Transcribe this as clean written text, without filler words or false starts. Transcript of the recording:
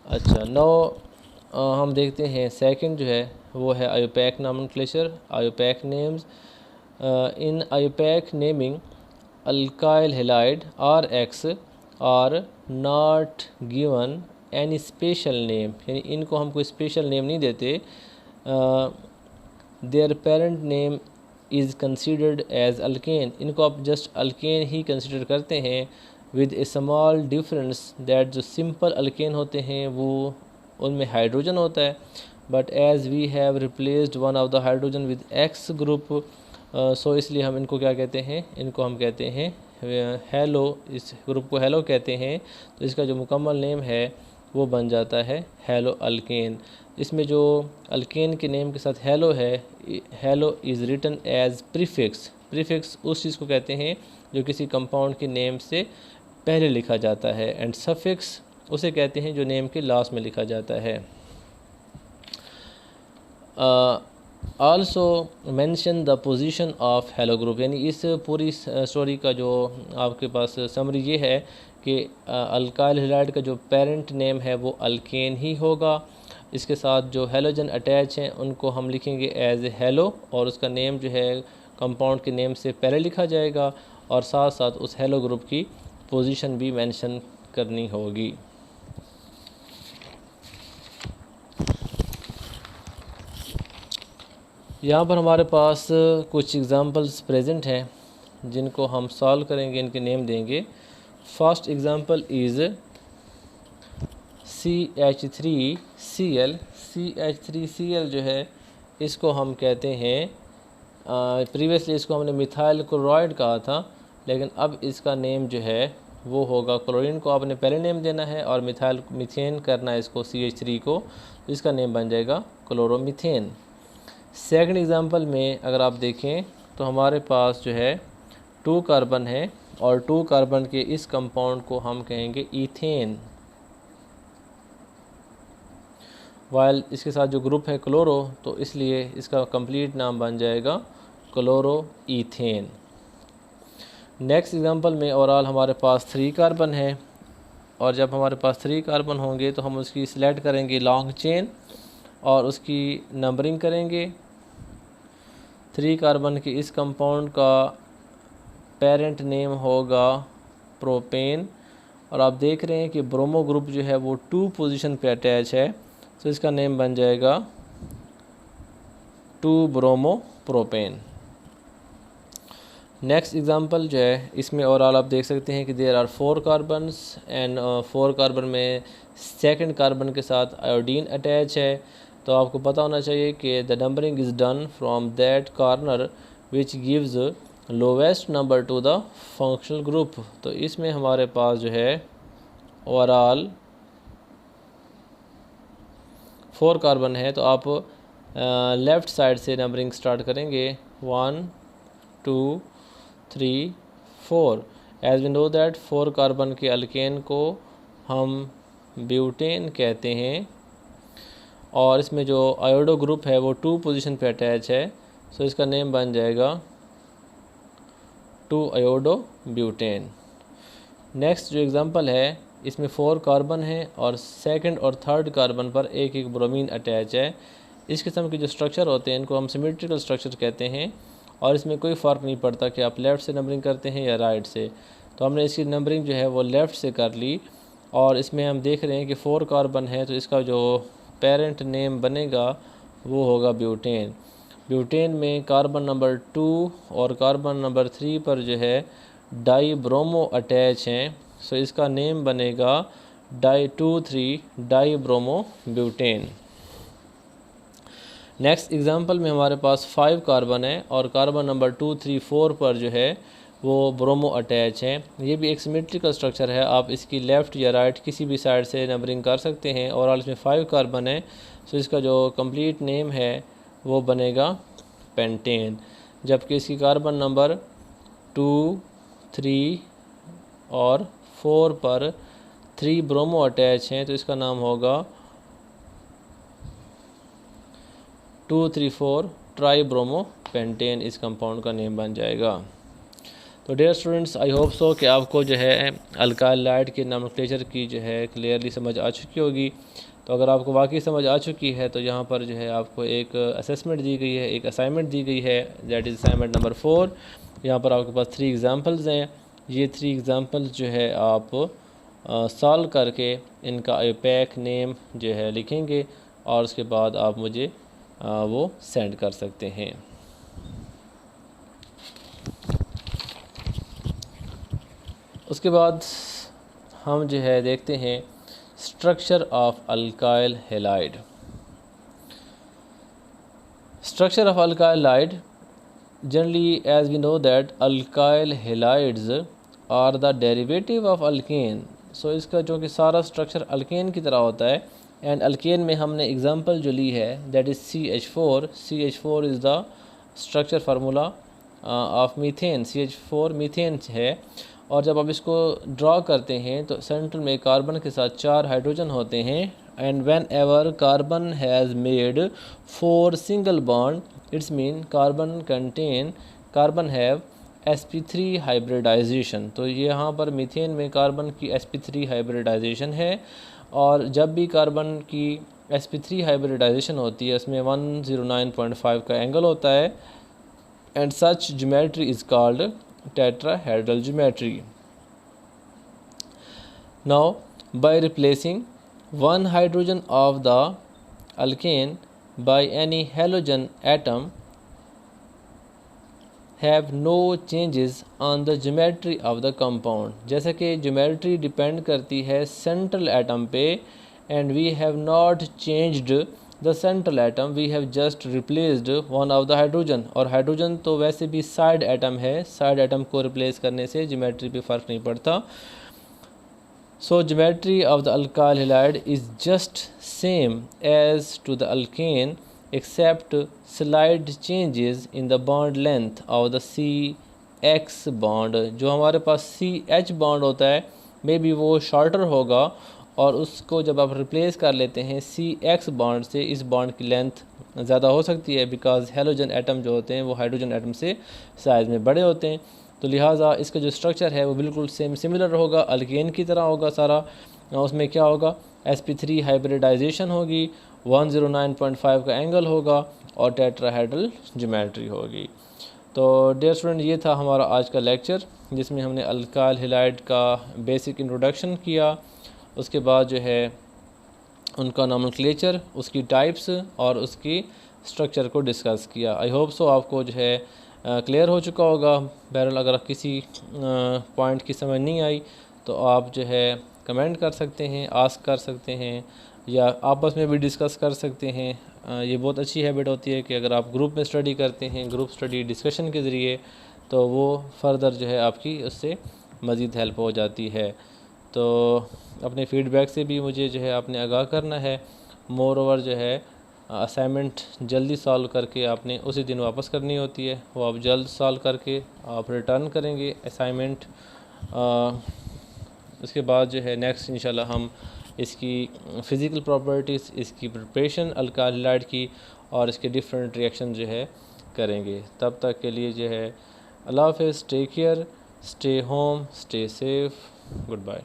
अच्छा, नो हम देखते हैं सेकंड जो है वो है IUPAC nomenclature, IUPAC names. In IUPAC naming alkyl halide R X are not given any special name, यानी इनको हम कोई स्पेशल नेम नहीं देते। Their parent name is considered as alkane, इनको आप जस्ट अल्केन ही कंसिडर करते हैं, with a small difference that जो सिंपल अल्केन होते हैं वो उनमें हाइड्रोजन होता है, but as we have replaced one of the hydrogen with x group, सो इसलिए हम इनको क्या कहते हैं, इनको हम कहते हैं हेलो, इस ग्रुप को हेलो कहते हैं। तो इसका जो मुकम्मल नेम है वो बन जाता है हेलो अल्केन। इसमें जो अल्केन के नेम के साथ हेलो है, halo is written as prefix, prefix उस चीज़ को कहते हैं जो किसी कंपाउंड के नेम से पहले लिखा जाता है, एंड सफिक्स उसे कहते हैं जो नेम के लास्ट में लिखा जाता है। Also mention the position of hello group, यानी इस पूरी स्टोरी का जो आपके पास समरी ये है कि अल्काइल हैलाइड का जो पेरेंट नेम है वो अल्केन ही होगा। इसके साथ जो हेलोजन अटैच हैं उनको हम लिखेंगे एज ए हेलो, और उसका नेम जो है कंपाउंड के नेम से पहले लिखा जाएगा, और साथ साथ उस हेलो ग्रुप की पोजीशन भी मेंशन करनी होगी। यहाँ पर हमारे पास कुछ एग्ज़ाम्पल्स प्रेजेंट हैं जिनको हम सॉल्व करेंगे, इनके नेम देंगे। First example is CH3Cl। CH3Cl जो है इसको हम कहते हैं, प्रीवियसली इसको हमने मिथाइल क्लोराइड कहा था, लेकिन अब इसका नेम जो है वो होगा, क्लोरीन को आपने पहले नेम देना है और मिथाइल मीथेन करना है इसको CH3 को, तो इसका नेम बन जाएगा क्लोरोमीथेन। सेकंड एग्जांपल में अगर आप देखें तो हमारे पास जो है 2 कार्बन है, और 2 कार्बन के इस कंपाउंड को हम कहेंगे ईथेन, वाइल इसके साथ जो ग्रुप है क्लोरो, तो इसलिए इसका कंप्लीट नाम बन जाएगा क्लोरो ईथेन। नेक्स्ट एग्जांपल में ओवरऑल हमारे पास 3 कार्बन है, और जब हमारे पास 3 कार्बन होंगे तो हम उसकी सिलेक्ट करेंगे लॉन्ग चेन और उसकी नंबरिंग करेंगे। 3 कार्बन के इस कंपाउंड का पेरेंट नेम होगा प्रोपेन, और आप देख रहे हैं कि ब्रोमो ग्रुप जो है वो 2 पोजीशन पे अटैच है, तो इसका नेम बन जाएगा 2 ब्रोमो प्रोपेन। नेक्स्ट एग्जांपल जो है इसमें ओवरऑल आप देख सकते हैं कि there are 4 carbons, and 4 carbon में सेकंड कार्बन के साथ आयोडीन अटैच है, तो आपको पता होना चाहिए कि the numbering is done from that corner which gives lowest number two the functional group. तो इसमें हमारे पास जो है ओवरऑल 4 कार्बन है, तो आप लेफ़्ट साइड से नंबरिंग स्टार्ट करेंगे 1 2 3 4। As we know that 4 carbon के अल्केन को हम ब्यूटेन कहते हैं, और इसमें जो आयोडो ग्रुप है वो 2 पोजीशन पे अटैच है, सो इसका नेम बन जाएगा 2 आयोडो ब्यूटेन। नेक्स्ट जो एग्जांपल है इसमें 4 कार्बन है और सेकंड और थर्ड कार्बन पर एक एक ब्रोमीन अटैच है। इस किस्म के जो स्ट्रक्चर होते हैं इनको हम सिमेट्रिकल स्ट्रक्चर कहते हैं, और इसमें कोई फ़र्क नहीं पड़ता कि आप लेफ़्ट से नंबरिंग करते हैं या राइट से। तो हमने इसकी नंबरिंग जो है वो लेफ़्ट से कर ली, और इसमें हम देख रहे हैं कि 4 कार्बन है, तो इसका जो पेरेंट नेम बनेगा वो होगा ब्यूटेन। ब्यूटेन में कार्बन नंबर 2 और कार्बन नंबर 3 पर जो है डाई ब्रोमो अटैच हैं, सो इसका नेम बनेगा di 2,3 dibromobutane. Next example में हमारे पास 5 कार्बन है और कार्बन नंबर 2 3 4 पर जो है वो ब्रोमो अटैच हैं। ये भी एक सिमेट्रिकल स्ट्रक्चर है, आप इसकी लेफ़्ट या राइट किसी भी साइड से नंबरिंग कर सकते हैं। और इसमें 5 कार्बन है, सो इसका जो कंप्लीट नेम है वो बनेगा पेंटेन। जबकि इसकी कार्बन नंबर 2 3 और 4 पर 3 ब्रोमो अटैच हैं, तो इसका नाम होगा 2 3 4 ट्राई ब्रोमो पेंटेन, इस कंपाउंड का नेम बन जाएगा। तो dear students, I hope so कि आपको जो है अल्काइल हाइलाइड के नोमेनक्लेचर की जो है क्लियरली समझ आ चुकी होगी। तो अगर आपको वाकई समझ आ चुकी है तो यहाँ पर जो है आपको एक असेसमेंट दी गई है, एक असाइनमेंट दी गई है, दैट इज़ असाइनमेंट नंबर 4। यहाँ पर आपके पास 3 एग्ज़ाम्पल्स हैं। ये 3 एग्ज़ाम्पल्स जो है आप सॉल्व करके इनका पैक नेम जो है लिखेंगे और उसके बाद आप मुझे वो सेंड कर सकते हैं। उसके बाद हम जो है देखते हैं structure of alkyl halide. Structure of alkyl halide, generally as we know that alkyl halides are the derivative of alkane. So इसका जो कि सारा स्ट्रक्चर अल्केन की तरह होता है। एंड अल्केन में हमने एग्जांपल जो ली है that is CH4। CH4 is the structure formula of methane. CH4 methane है। और जब आप इसको ड्रॉ करते हैं तो सेंट्रल में कार्बन के साथ 4 हाइड्रोजन होते हैं। And whenever carbon has made 4 single bond, it's mean carbon have sp3 hybridization. तो यहाँ पर मीथेन में कार्बन की sp3 हाइब्रिडाइजेशन है। और जब भी कार्बन की sp3 हाइब्रिडाइजेशन होती है उसमें 109.5 का एंगल होता है। And such geometry is called tetrahedral geometry. Now, by replacing one hydrogen of the alkane by any halogen atom, have no changes on the geometry of the compound. जैसे कि geometry depend करती है central atom पे, and we have not changed the central atom, we have just replaced one of the hydrogen। और hydrogen तो वैसे भी side atom है, साइड एटम को रिप्लेस करने से ज्योमेट्री पे फ़र्क नहीं पड़ता। So geometry of the alkyl halide is just same as to the alkane except slight changes in the bond length of the CX bond. जो हमारे पास CH बॉन्ड होता है मे बी वो शॉर्टर होगा और उसको जब आप रिप्लेस कर लेते हैं CX बॉन्ड से, इस बॉन्ड की लेंथ ज़्यादा हो सकती है बिकॉज हेलोजन एटम जो होते हैं वो हाइड्रोजन एटम से साइज़ में बड़े होते हैं। तो लिहाजा इसका जो स्ट्रक्चर है वो बिल्कुल सिमिलर होगा, अल्केन की तरह होगा सारा। उसमें क्या होगा, sp3 हाइब्रिडाइजेशन होगी, 109.5 का एंगल होगा और टेट्राहेड्रल ज्योमेट्री होगी। तो डियर स्टूडेंट, ये था हमारा आज का लेक्चर जिसमें हमने अल्काइल हैलाइड का बेसिक इंट्रोडक्शन किया। उसके बाद जो है उनका नोमेनक्लेचर, उसकी टाइप्स और उसकी स्ट्रक्चर को डिस्कस किया। आई होप सो आपको जो है क्लियर हो चुका होगा। बहरहाल अगर किसी पॉइंट की समझ नहीं आई तो आप जो है कमेंट कर सकते हैं, आस्क कर सकते हैं या आपस में भी डिस्कस कर सकते हैं। ये बहुत अच्छी हैबिट होती है कि अगर आप ग्रुप में स्टडी करते हैं, ग्रुप स्टडी डिस्कशन के ज़रिए, तो वो फर्दर जो है आपकी उससे मज़ीद हेल्प हो जाती है। तो अपने फ़ीडबैक से भी मुझे जो है आपने आगाह करना है। मोर ओवर जो है असाइनमेंट जल्दी सॉल्व करके आपने उसी दिन वापस करनी होती है, वो आप जल्द सॉल्व करके आप रिटर्न करेंगे असाइनमेंट। उसके बाद जो है नेक्स्ट इंशाल्लाह हम इसकी फ़िज़िकल प्रॉपर्टीज़, इसकी प्रिपरेशन अल्काइल हैलाइड की और इसके डिफरेंट रिएक्शन जो है करेंगे। तब तक के लिए जो है अल्लाह हाफ़िज़, take care, stay home, stay safe, good bye.